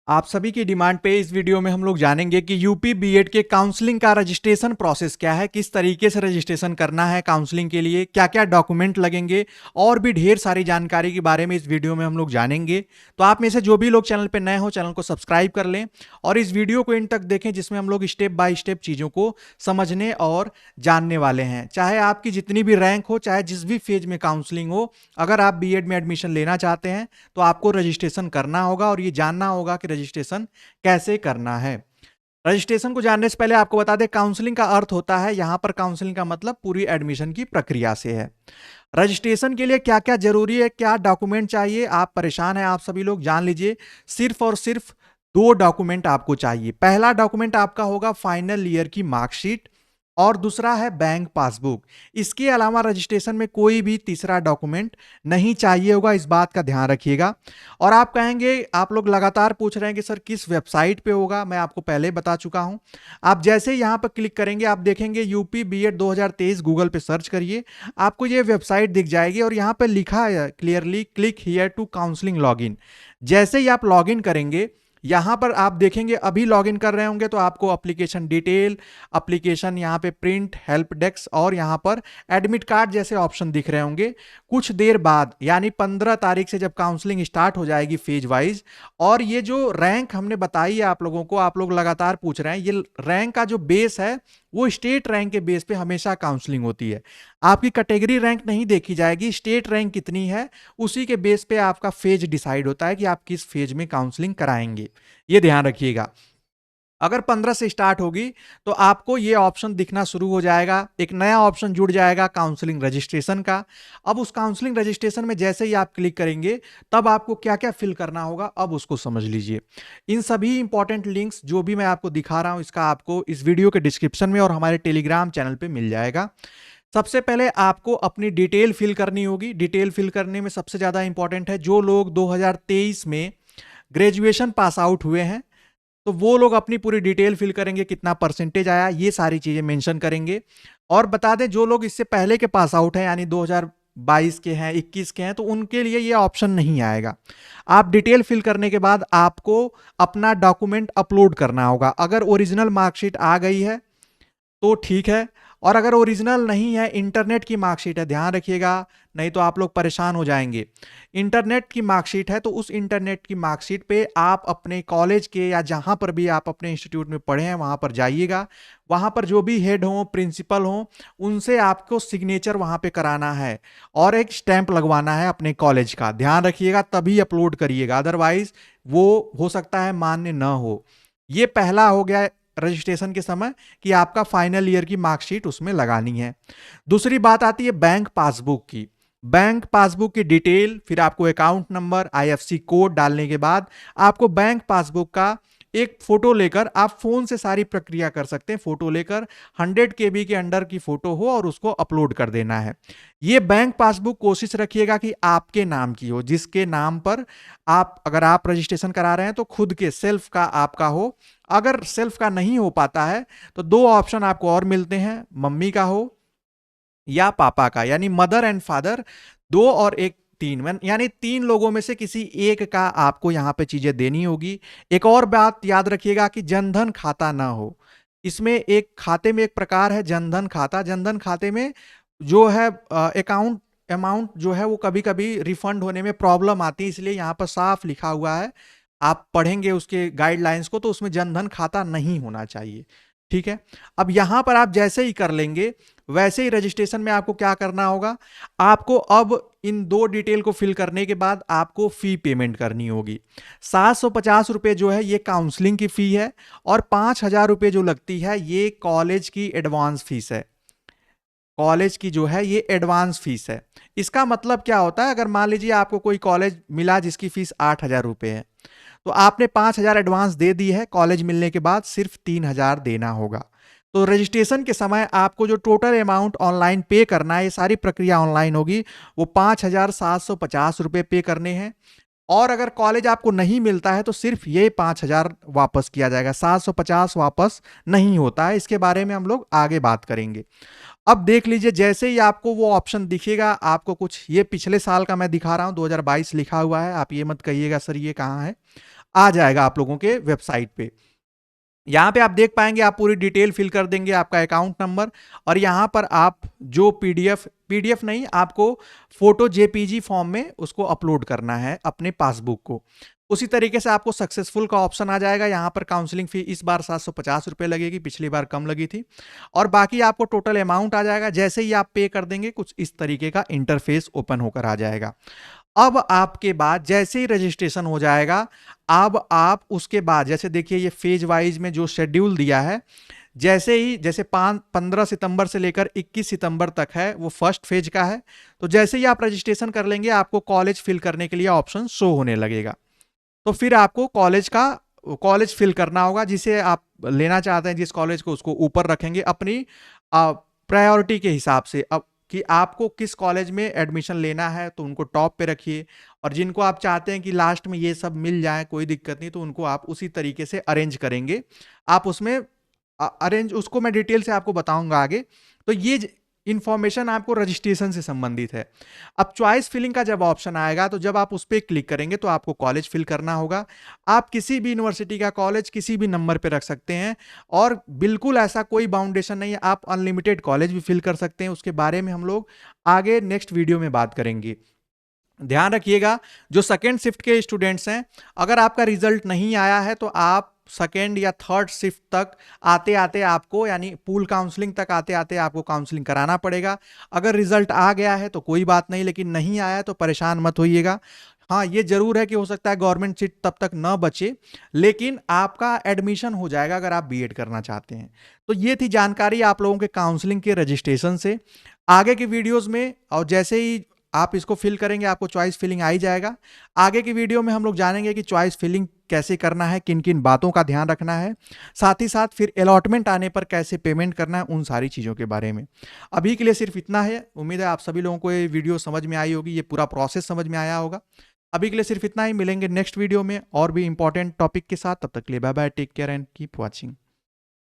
आप सभी की डिमांड पे इस वीडियो में हम लोग जानेंगे कि यूपी बीएड के काउंसलिंग का रजिस्ट्रेशन प्रोसेस क्या है, किस तरीके से रजिस्ट्रेशन करना है काउंसलिंग के लिए, क्या क्या डॉक्यूमेंट लगेंगे और भी ढेर सारी जानकारी के बारे में इस वीडियो में हम लोग जानेंगे। तो आप में से जो भी लोग चैनल पे नए हो चैनल को सब्सक्राइब कर लें और इस वीडियो को इन तक देखें, जिसमें हम लोग स्टेप बाय स्टेप चीज़ों को समझने और जानने वाले हैं। चाहे आपकी जितनी भी रैंक हो, चाहे जिस भी फेज में काउंसलिंग हो, अगर आप बीएड में एडमिशन लेना चाहते हैं तो आपको रजिस्ट्रेशन करना होगा और ये जानना होगा कि रजिस्ट्रेशन कैसे करना है। रजिस्ट्रेशन को जानने से पहले आपको बता दें, काउंसलिंग का अर्थ होता है, यहां पर काउंसलिंग का मतलब पूरी एडमिशन की प्रक्रिया से है। रजिस्ट्रेशन के लिए क्या क्या जरूरी है, क्या डॉक्यूमेंट चाहिए, आप परेशान हैं आप सभी लोग, जान लीजिए। सिर्फ और सिर्फ दो डॉक्यूमेंट आपको चाहिए। पहला डॉक्यूमेंट आपका होगा फाइनल ईयर की मार्कशीट और दूसरा है बैंक पासबुक। इसके अलावा रजिस्ट्रेशन में कोई भी तीसरा डॉक्यूमेंट नहीं चाहिए होगा, इस बात का ध्यान रखिएगा। और आप कहेंगे, आप लोग लगातार पूछ रहे हैं कि सर किस वेबसाइट पे होगा, मैं आपको पहले बता चुका हूं। आप जैसे ही यहां पर क्लिक करेंगे आप देखेंगे यूपी बीएड 2023 गूगल पे सर्च करिए, आपको ये वेबसाइट दिख जाएगी और यहां पर लिखा है clearly click here to counselling login. जैसे ही आप लॉगिन करेंगे यहां पर आप देखेंगे, अभी लॉगिन कर रहे होंगे तो आपको एप्लीकेशन डिटेल, एप्लीकेशन यहां पे प्रिंट, हेल्प डेस्क और यहां पर एडमिट कार्ड जैसे ऑप्शन दिख रहे होंगे। कुछ देर बाद यानी 15 तारीख से जब काउंसलिंग स्टार्ट हो जाएगी फेज वाइज, और ये जो रैंक हमने बताई है आप लोगों को, आप लोग लगातार पूछ रहे हैं, ये रैंक का जो बेस है वो स्टेट रैंक के बेस पे हमेशा काउंसलिंग होती है। आपकी कैटेगरी रैंक नहीं देखी जाएगी, स्टेट रैंक कितनी है उसी के बेस पे आपका फेज डिसाइड होता है कि आप किस फेज में काउंसलिंग कराएंगे। ये ध्यान रखिएगा। अगर 15 से स्टार्ट होगी तो आपको ये ऑप्शन दिखना शुरू हो जाएगा, एक नया ऑप्शन जुड़ जाएगा काउंसलिंग रजिस्ट्रेशन का। अब उस काउंसलिंग रजिस्ट्रेशन में जैसे ही आप क्लिक करेंगे तब आपको क्या क्या फिल करना होगा, अब उसको समझ लीजिए। इन सभी इंपॉर्टेंट लिंक्स जो भी मैं आपको दिखा रहा हूं, इसका आपको इस वीडियो के डिस्क्रिप्शन में और हमारे टेलीग्राम चैनल पे मिल जाएगा। सबसे पहले आपको अपनी डिटेल फिल करनी होगी। डिटेल फिल करने में सबसे ज्यादा इंपॉर्टेंट है, जो लोग 2023 में ग्रेजुएशन पास आउट हुए हैं तो वो लोग अपनी पूरी डिटेल फिल करेंगे, कितना परसेंटेज आया, ये सारी चीजें मेंशन करेंगे। और बता दें, जो लोग इससे पहले के पास आउट हैं यानी 2022 के हैं, 21 के हैं, तो उनके लिए ये ऑप्शन नहीं आएगा। आप डिटेल फिल करने के बाद आपको अपना डॉक्यूमेंट अपलोड करना होगा। अगर ओरिजिनल मार्कशीट आ गई है तो ठीक है, और अगर ओरिजिनल नहीं है, इंटरनेट की मार्कशीट है, ध्यान रखिएगा, नहीं तो आप लोग परेशान हो जाएंगे। इंटरनेट की मार्कशीट है तो उस इंटरनेट की मार्कशीट पे आप अपने कॉलेज के या जहां पर भी आप अपने इंस्टीट्यूट में पढ़े हैं वहां पर जाइएगा। वहां पर जो भी हेड हो, प्रिंसिपल हो, उनसे आपको सिग्नेचर वहां पे कराना है और एक स्टैंप लगवाना है अपने कॉलेज का। ध्यान रखिएगा, तभी अपलोड करिएगा, अदरवाइज वो हो सकता है मान्य न हो। ये पहला हो गया रजिस्ट्रेशन के समय कि आपका फाइनल ईयर की मार्कशीट उसमें लगानी है। दूसरी बात आती है बैंक पासबुक की। बैंक पासबुक की डिटेल, फिर आपको अकाउंट नंबर, आईएफएससी कोड डालने के बाद आपको बैंक पासबुक का एक फोटो लेकर, आप फोन से सारी प्रक्रिया कर सकते हैं, फोटो लेकर 100 केबी के अंडर की फोटो हो और उसको अपलोड कर देना है। ये बैंक पासबुक कोशिश रखिएगा कि आपके नाम की हो, जिसके नाम पर आप, अगर आप रजिस्ट्रेशन करा रहे हैं तो खुद के सेल्फ का आपका हो। अगर सेल्फ का नहीं हो पाता है तो दो ऑप्शन आपको और मिलते हैं, मम्मी का हो या पापा का, यानी मदर एंड फादर, दो और एक तीन, यानी तीन लोगों में से किसी एक का आपको यहां पे चीजें देनी होगी। एक और बात याद रखिएगा कि जनधन खाता ना हो। इसमें एक खाते में एक प्रकार है जनधन खाता, जनधन खाते में जो है अकाउंट अमाउंट जो है वो कभी कभी रिफंड होने में प्रॉब्लम आती है, इसलिए यहां पर साफ लिखा हुआ है, आप पढ़ेंगे उसके गाइडलाइंस को तो उसमें जनधन खाता नहीं होना चाहिए। ठीक है, अब यहां पर आप जैसे ही कर लेंगे वैसे ही रजिस्ट्रेशन में आपको क्या करना होगा, आपको अब इन दो डिटेल को फिल करने के बाद आपको फी पेमेंट करनी होगी। 750 रुपए जो है ये काउंसलिंग की फी है और 5,000 रुपए जो लगती है ये कॉलेज की एडवांस फीस है। कॉलेज की जो है ये एडवांस फीस है। इसका मतलब क्या होता है, अगर मान लीजिए आपको कोई कॉलेज मिला जिसकी फीस 8,000 रुपए है, तो आपने 5,000 एडवांस दे दी है, कॉलेज मिलने के बाद सिर्फ 3,000 देना होगा। तो रजिस्ट्रेशन के समय आपको जो टोटल अमाउंट ऑनलाइन पे करना है, ये सारी प्रक्रिया ऑनलाइन होगी, वो 5,750 रुपए पे करने हैं। और अगर कॉलेज आपको नहीं मिलता है तो सिर्फ ये 5,000 वापस किया जाएगा, 750 वापस नहीं होता है। इसके बारे में हम लोग आगे बात करेंगे। अब देख लीजिए, जैसे ही आपको वो ऑप्शन दिखेगा, आपको कुछ, ये पिछले साल का मैं दिखा रहा हूं, 2022 लिखा हुआ है, आप ये मत कहिएगा सर ये कहां है। आ जाएगा आप लोगों के वेबसाइट पे। यहाँ पे आप देख पाएंगे, आप पूरी डिटेल फिल कर देंगे, आपका अकाउंट नंबर, और यहाँ पर आप जो पीडीएफ नहीं, आपको फोटो जेपीजी फॉर्म में उसको अपलोड करना है अपने पासबुक को। उसी तरीके से आपको सक्सेसफुल का ऑप्शन आ जाएगा। यहाँ पर काउंसलिंग फी इस बार 750 रुपये लगेगी, पिछली बार कम लगी थी, और बाकी आपको टोटल अमाउंट आ जाएगा। जैसे ही आप पे कर देंगे, कुछ इस तरीके का इंटरफेस ओपन होकर आ जाएगा। अब आपके बाद जैसे ही रजिस्ट्रेशन हो जाएगा, अब आप उसके बाद जैसे देखिए ये फेज वाइज में जो शेड्यूल दिया है, जैसे ही जैसे 15 सितंबर से लेकर 21 सितंबर तक है, वो फर्स्ट फेज का है। तो जैसे ही आप रजिस्ट्रेशन कर लेंगे, आपको कॉलेज फिल करने के लिए ऑप्शन शो होने लगेगा। तो फिर आपको कॉलेज फिल करना होगा, जिसे आप लेना चाहते हैं, जिस कॉलेज को, उसको ऊपर रखेंगे अपनी प्रायोरिटी के हिसाब से। अब कि आपको किस कॉलेज में एडमिशन लेना है तो उनको टॉप पे रखिए, और जिनको आप चाहते हैं कि लास्ट में ये सब मिल जाए, कोई दिक्कत नहीं, तो उनको आप उसी तरीके से अरेंज करेंगे। आप उसमें अरेंज, उसको मैं डिटेल से आपको बताऊंगा आगे। तो ये इंफॉर्मेशन आपको रजिस्ट्रेशन से संबंधित है। अब चॉइस फिलिंग का जब ऑप्शन आएगा, तो जब आप उस पर क्लिक करेंगे तो आपको कॉलेज फिल करना होगा। आप किसी भी यूनिवर्सिटी का कॉलेज किसी भी नंबर पे रख सकते हैं, और बिल्कुल ऐसा कोई बाउंडेशन नहीं है, आप अनलिमिटेड कॉलेज भी फिल कर सकते हैं। उसके बारे में हम लोग आगे नेक्स्ट वीडियो में बात करेंगे। ध्यान रखिएगा, जो सेकेंड शिफ्ट के स्टूडेंट्स हैं, अगर आपका रिजल्ट नहीं आया है तो आप सेकेंड या थर्ड शिफ्ट तक आते आते आपको, यानी पूल काउंसलिंग तक आते आते आपको काउंसलिंग कराना पड़ेगा। अगर रिजल्ट आ गया है तो कोई बात नहीं, लेकिन नहीं आया तो परेशान मत होइएगा। हाँ, ये जरूर है कि हो सकता है गवर्नमेंट सीट तब तक न बचे, लेकिन आपका एडमिशन हो जाएगा अगर आप बीएड करना चाहते हैं। तो ये थी जानकारी आप लोगों के काउंसलिंग के रजिस्ट्रेशन से। आगे के वीडियोस में, और जैसे ही आप इसको फिल करेंगे, आपको चॉइस फिलिंग आ ही जाएगा। आगे की वीडियो में हम लोग जानेंगे कि चॉइस फिलिंग कैसे करना है, किन किन बातों का ध्यान रखना है, साथ ही साथ फिर अलॉटमेंट आने पर कैसे पेमेंट करना है, उन सारी चीज़ों के बारे में। अभी के लिए सिर्फ इतना है। उम्मीद है आप सभी लोगों को ये वीडियो समझ में आई होगी, ये पूरा प्रोसेस समझ में आया होगा। अभी के लिए सिर्फ इतना ही, मिलेंगे नेक्स्ट वीडियो में और भी इंपॉर्टेंट टॉपिक के साथ। तब तक के लिए bye bye, take care and keep watching.